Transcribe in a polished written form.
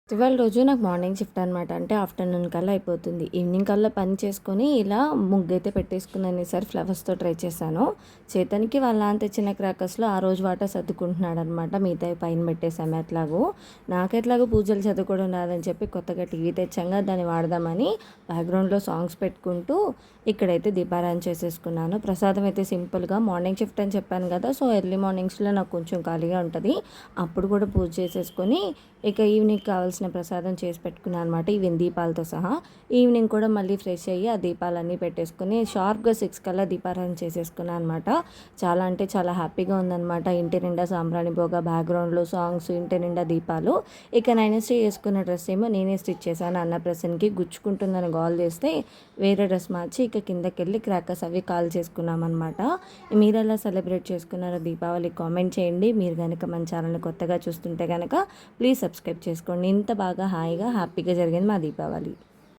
12 రోజు నాకు morning shift అనమాట. అంటే ఆఫ్టర్‌నూన్ కల్లా అయిపోతుంది. ఈవినింగ్ కల్లా పని చేసుకొని ఇలా ముగ్గైతే పెట్టేసుకున్నాను. ఈసారి ఫ్లవర్స్‌తో ట్రై చేశాను. చేతన్‌కి వాళ్ళ నాన్న తెచ్చిన క్రాకర్స్‌లో ఆ రోజు వాటా సర్దుకుంటున్నాడనమాట. మిగతావి పైన పెట్టేసాము ఎట్లాగో. నాకెట్లాగో పూజలు చదువుకోవడం రాదని చెప్పి కొత్తగా టీవీ తెచ్చాంగా దాన్ని వాడదామని బ్యాక్‌గ్రౌండ్‌లో సాంగ్స్ పెట్టుకుంటూ ఇక్కడైతే దీపారాధన చేసేసుకున్నాను. ప్రసాదం అయితే సింపుల్‌గా మార్నింగ్ షిఫ్ట్ అని చెప్పాను కదా! సో, ఎర్లీ మార్నింగ్స్‌లో నాకు కొంచెం ఖాళీగా ఉంటది. అప్పుడు కూడా పూజ చేసేసుకొని ఇక ఈవినింగ్ కావాల్సిన ప్రసాదం చేసి పెట్టుకున్నాను అనమాట. ఈవెన్ దీపాలతో సహా. ఈవినింగ్ కూడా మళ్ళీ ఫ్రెష్ అయ్యి ఆ దీపాలన్నీ పెట్టేసుకొని షార్ప్‌గా 6 కల్లా దీపారాధన చేసేసుకున్నాను అనమాట. చాలా అంటే చాలా హ్యాపీగా ఉందనమాట. ఇంటి నిండా సాంబ్రాణి పొగ, బ్యాక్‌గ్రౌండ్‌లో సాంగ్స్, ఇంటి నిండా దీపాలు. ఇక నైనశ్రీ వేసుకున్న డ్రెస్ ఏమో నేనే స్టిచ్ చేశాను. అన్నప్రాసన్‌కి గుచ్చుకుంటుందని గోల చేస్తే వేరే డ్రెస్ మార్చి ఇక కిందకెళ్ళి క్రాకర్స్ అవి కాల్ చేసుకున్నామన్నమాట. మీరెలా సెలబ్రేట్ చేసుకున్నారో దీపావళి కామెంట్ చేయండి. మీరు గనక మన ఛానల్‌ని కొత్తగా చూస్తుంటే గనక ప్లీజ్ సబ్స్క్రైబ్ చేసుకోండి. ఇంత బాగా హాయిగా హ్యాపీగా జరిగింది మా దీపావళి.